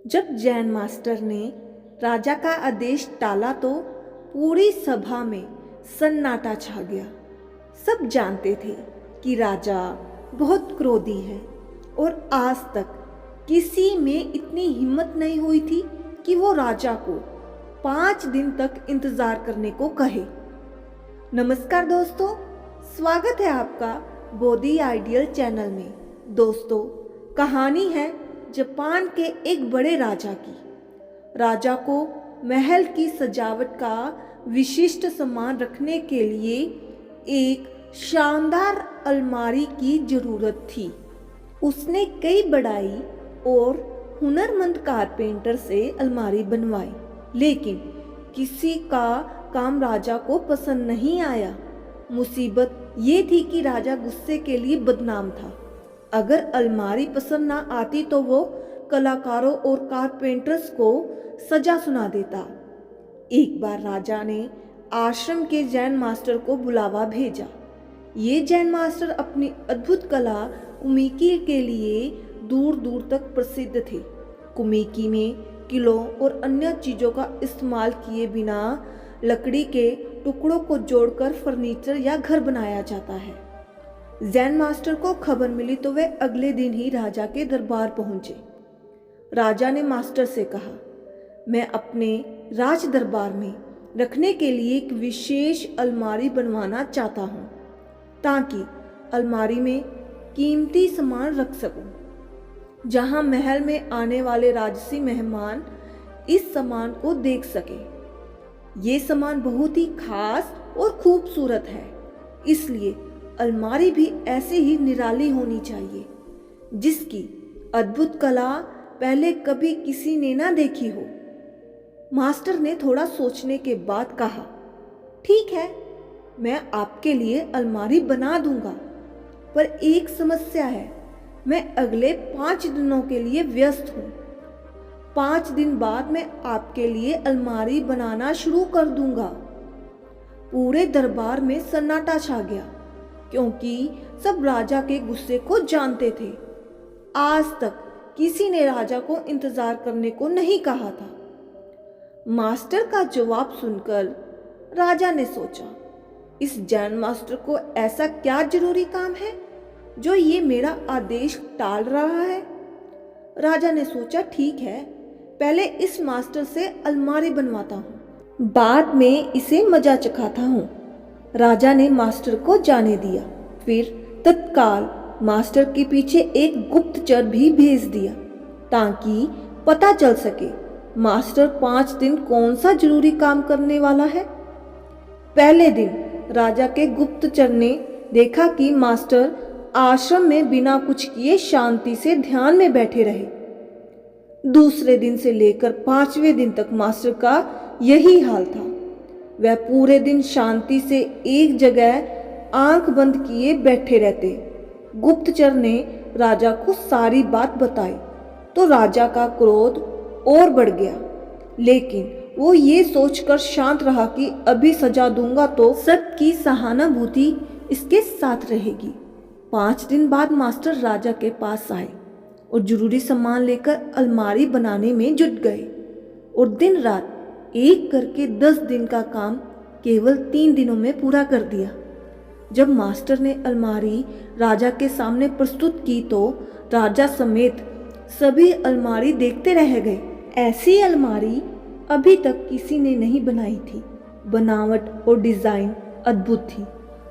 जब जैन मास्टर ने राजा का आदेश टाला तो पूरी सभा में सन्नाटा छा गया। सब जानते थे कि राजा बहुत क्रोधी है और आज तक किसी में इतनी हिम्मत नहीं हुई थी कि वो राजा को 5 दिन तक इंतजार करने को कहे। नमस्कार दोस्तों, स्वागत है आपका बोधी आइडियल चैनल में। दोस्तों, कहानी है जापान के एक बड़े राजा की। राजा को महल की सजावट का विशिष्ट सामान रखने के लिए एक शानदार अलमारी की जरूरत थी। उसने कई बड़ाई और हुनरमंद कारपेंटर से अलमारी बनवाई, लेकिन किसी का काम राजा को पसंद नहीं आया। मुसीबत ये थी कि राजा गुस्से के लिए बदनाम था। अगर अलमारी पसंद ना आती तो वो कलाकारों और कारपेंटर्स को सजा सुना देता। एक बार राजा ने आश्रम के जैन मास्टर को बुलावा भेजा। ये जैन मास्टर अपनी अद्भुत कला कुमिकी के लिए दूर दूर तक प्रसिद्ध थे। कुमिकी में किलों और अन्य चीज़ों का इस्तेमाल किए बिना लकड़ी के टुकड़ों को जोड़कर फर्नीचर या घर बनाया जाता है। जैन मास्टर को खबर मिली तो वे अगले दिन ही राजा के दरबार पहुंचे। राजा ने मास्टर से कहा, मैं अपने राज दरबार में रखने के लिए एक विशेष अलमारी बनवाना चाहता हूं, ताकि अलमारी में कीमती सामान रख सकूं, जहां महल में आने वाले राजसी मेहमान इस सामान को देख सके। ये सामान बहुत ही खास और खूबसूरत है, इसलिए अलमारी भी ऐसे ही निराली होनी चाहिए, जिसकी अद्भुत कला पहले कभी किसी ने ना देखी हो। मास्टर ने थोड़ा सोचने के बाद कहा, ठीक है, मैं आपके लिए अलमारी बना दूंगा, पर एक समस्या है। मैं अगले 5 दिनों के लिए व्यस्त हूँ। 5 दिन बाद मैं आपके लिए अलमारी बनाना शुरू कर दूंगा। पूरे दरबार में सन्नाटा छा गया, क्योंकि सब राजा के गुस्से को जानते थे। आज तक किसी ने राजा को इंतजार करने को नहीं कहा था। मास्टर का जवाब सुनकर राजा ने सोचा, इस जैन मास्टर को ऐसा क्या जरूरी काम है जो ये मेरा आदेश टाल रहा है। राजा ने सोचा, ठीक है, पहले इस मास्टर से अलमारी बनवाता हूँ, बाद में इसे मजा चखाता हूँ। राजा ने मास्टर को जाने दिया। फिर तत्काल मास्टर के पीछे एक गुप्तचर भी भेज दिया, ताकि पता चल सके मास्टर 5 दिन कौन सा जरूरी काम करने वाला है। पहले दिन राजा के गुप्तचर ने देखा कि मास्टर आश्रम में बिना कुछ किए शांति से ध्यान में बैठे रहे। दूसरे दिन से लेकर 5वें दिन तक मास्टर का यही हाल था। वह पूरे दिन शांति से एक जगह आंख बंद किए बैठे रहते। गुप्तचर ने राजा को सारी बात बताई तो राजा का क्रोध और बढ़ गया, लेकिन वो ये सोचकर शांत रहा कि अभी सजा दूंगा तो सबकी सहानुभूति इसके साथ रहेगी। 5 दिन बाद मास्टर राजा के पास आए और जरूरी सामान लेकर अलमारी बनाने में जुट गए, और दिन रात एक करके 10 दिन का काम केवल 3 दिनों में पूरा कर दिया। जब मास्टर ने अलमारी राजा के सामने प्रस्तुत की तो राजा समेत सभी अलमारी देखते रह गए। ऐसी अलमारी अभी तक किसी ने नहीं बनाई थी। बनावट और डिजाइन अद्भुत थी,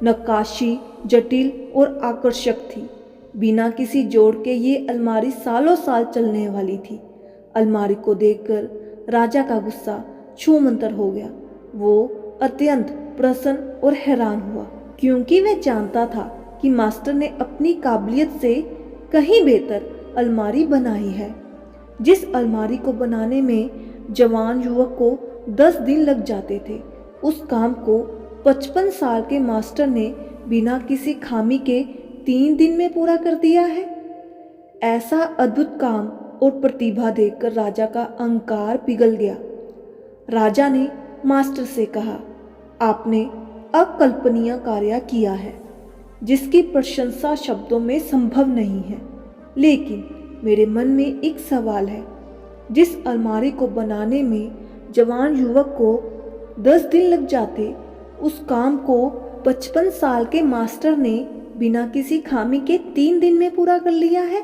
नक्काशी जटिल और आकर्षक थी। बिना किसी जोड़ के ये अलमारी सालों साल चलने वाली थी। अलमारी को देखकर राजा का गुस्सा छूमंतर हो गया। वो अत्यंत प्रसन्न और हैरान हुआ, क्योंकि वह जानता था कि मास्टर ने अपनी काबिलियत से कहीं बेहतर अलमारी बनाई है। जिस अलमारी को बनाने में जवान युवक को 10 दिन लग जाते थे, उस काम को 55 साल के मास्टर ने बिना किसी खामी के 3 दिन में पूरा कर दिया है। ऐसा अद्भुत काम और प्रतिभा देखकर राजा का अहंकार पिघल गया। राजा ने मास्टर से कहा, आपने अकल्पनीय कार्य किया है, जिसकी प्रशंसा शब्दों में संभव नहीं है। लेकिन मेरे मन में एक सवाल है, जिस अलमारी को बनाने में जवान युवक को 10 दिन लग जाते, उस काम को 55 साल के मास्टर ने बिना किसी खामी के 3 दिन में पूरा कर लिया है।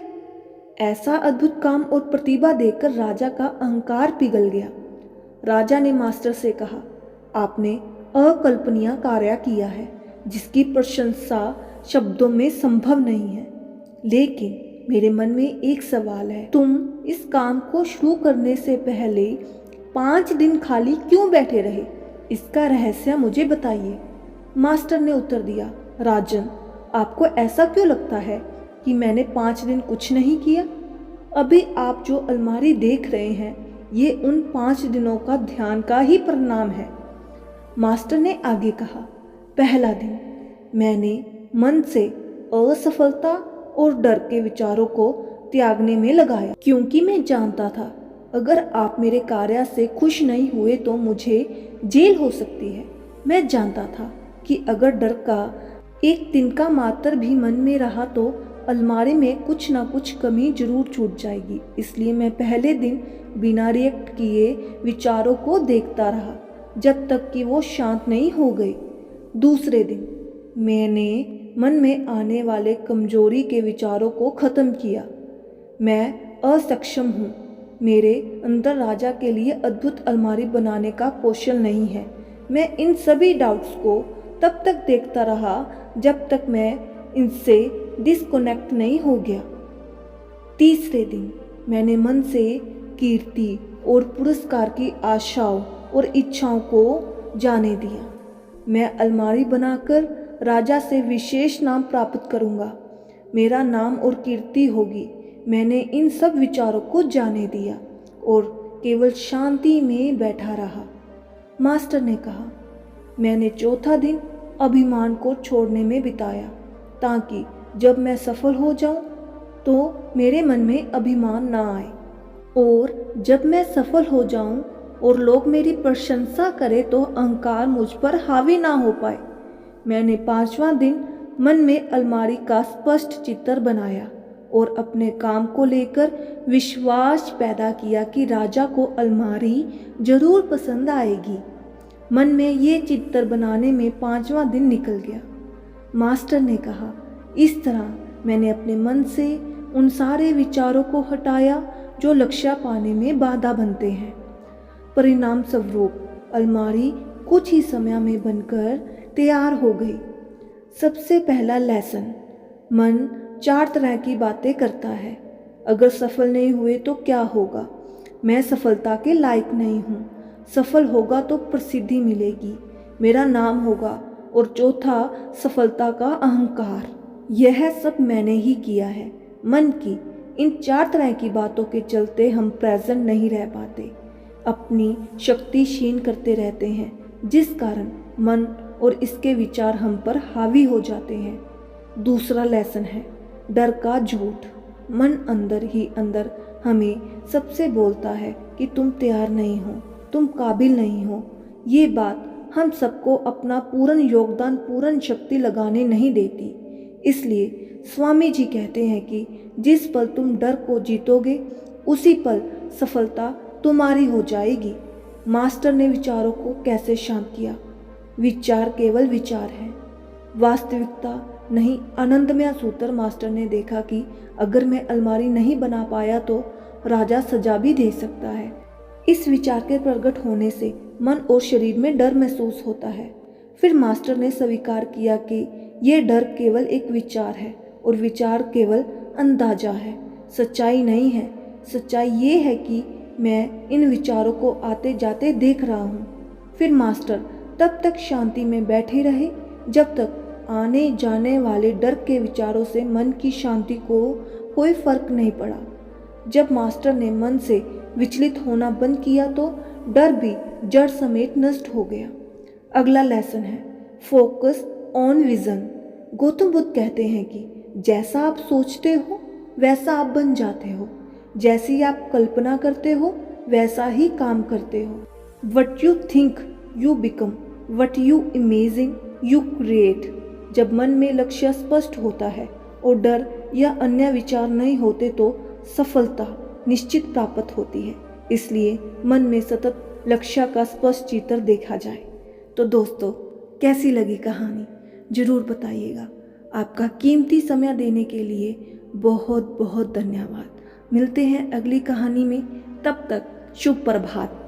ऐसा अद्भुत काम और प्रतिभा देखकर राजा का अहंकार पिघल गया। राजा ने मास्टर से कहा, आपने अकल्पनीय कार्य किया है, जिसकी प्रशंसा शब्दों में संभव नहीं है। लेकिन मेरे मन में एक सवाल है, तुम इस काम को शुरू करने से पहले 5 दिन खाली क्यों बैठे रहे? इसका रहस्य मुझे बताइए। मास्टर ने उत्तर दिया, राजन, आपको ऐसा क्यों लगता है कि मैंने 5 दिन कुछ नहीं किया? अभी आप जो अलमारी देख रहे हैं, ये उन 5 दिनों का ध्यान का ही परिणाम है। मास्टर ने आगे कहा, पहला दिन मैंने मन से असफलता और डर के विचारों को त्यागने में लगाया, क्योंकि मैं जानता था अगर आप मेरे कार्य से खुश नहीं हुए तो मुझे जेल हो सकती है। मैं जानता था कि अगर डर का एक तिनका मात्र भी मन में रहा तो अलमारी में कुछ ना कुछ कमी जरूर छूट जाएगी। इसलिए मैं पहले दिन बिना रिएक्ट किए विचारों को देखता रहा जब तक कि वो शांत नहीं हो गए। दूसरे दिन मैंने मन में आने वाले कमजोरी के विचारों को ख़त्म किया। मैं असक्षम हूँ, मेरे अंदर राजा के लिए अद्भुत अलमारी बनाने का कौशल नहीं है। मैं इन सभी डाउट्स को तब तक देखता रहा जब तक मैं इनसे डिस्कनेक्ट नहीं हो गया। तीसरे दिन मैंने मन से कीर्ति और पुरस्कार की आशाओं और इच्छाओं को जाने दिया। मैं अलमारी बनाकर राजा से विशेष नाम प्राप्त करूंगा, मेरा नाम और कीर्ति होगी। मैंने इन सब विचारों को जाने दिया और केवल शांति में बैठा रहा। मास्टर ने कहा, मैंने चौथा दिन अभिमान को छोड़ने में बिताया, ताकि जब मैं सफल हो जाऊं तो मेरे मन में अभिमान ना आए, और जब मैं सफल हो जाऊं और लोग मेरी प्रशंसा करें तो अहंकार मुझ पर हावी ना हो पाए। मैंने 5वां दिन मन में अलमारी का स्पष्ट चित्र बनाया और अपने काम को लेकर विश्वास पैदा किया कि राजा को अलमारी जरूर पसंद आएगी। मन में ये चित्र बनाने में 5वां दिन निकल गया। मास्टर ने कहा, इस तरह मैंने अपने मन से उन सारे विचारों को हटाया जो लक्ष्य पाने में बाधा बनते हैं। परिणाम स्वरूप अलमारी कुछ ही समय में बनकर तैयार हो गई। सबसे पहला लेसन, मन 4 तरह की बातें करता है। अगर सफल नहीं हुए तो क्या होगा? मैं सफलता के लायक नहीं हूँ। सफल होगा तो प्रसिद्धि मिलेगी, मेरा नाम होगा। और चौथा, सफलता का अहंकार। यह सब मैंने ही किया है। मन की इन 4 तरह की बातों के चलते हम प्रेजेंट नहीं रह पाते, अपनी शक्ति क्षीण करते रहते हैं, जिस कारण मन और इसके विचार हम पर हावी हो जाते हैं। दूसरा लेसन है डर का झूठ। मन अंदर ही अंदर हमें सबसे बोलता है कि तुम तैयार नहीं हो, तुम काबिल नहीं हो। ये बात हम सबको अपना पूर्ण योगदान, पूर्ण शक्ति लगाने नहीं देती। इसलिए स्वामी जी कहते हैं कि जिस पल तुम डर को जीतोगे, उसी पल सफलता तुम्हारी हो जाएगी। मास्टर ने विचारों को कैसे शांत किया? विचार केवल विचार है, वास्तविकता नहीं। आनंदमय सूत्र मास्टर ने देखा कि अगर मैं अलमारी नहीं बना पाया तो राजा सजा भी दे सकता है। इस विचार के प्रकट होने से मन और शरीर में डर महसूस होता है। फिर मास्टर ने स्वीकार किया कि यह डर केवल एक विचार है और विचार केवल अंदाजा है, सच्चाई नहीं है। सच्चाई ये है कि मैं इन विचारों को आते जाते देख रहा हूँ। फिर मास्टर तब तक शांति में बैठे रहे जब तक आने जाने वाले डर के विचारों से मन की शांति को कोई फर्क नहीं पड़ा। जब मास्टर ने मन से विचलित होना बंद किया तो डर भी जड़ समेत नष्ट हो गया। अगला लेसन है focus on vision. Gautam Buddha कहते हैं कि जैसा आप सोचते हो वैसा आप बन जाते हो, जैसी आप कल्पना करते हो वैसा ही काम करते हो। What you think you become, what you imagine you create. जब मन में लक्ष्य स्पष्ट होता है और डर या अन्य विचार नहीं होते तो सफलता निश्चित प्राप्त होती है। इसलिए मन में सतत लक्ष्य का स्पष्ट चित्र देखा जाए। तो दोस्तों, कैसी लगी कहानी ज़रूर बताइएगा। आपका कीमती समय देने के लिए बहुत बहुत धन्यवाद। मिलते हैं अगली कहानी में, तब तक शुभ प्रभात।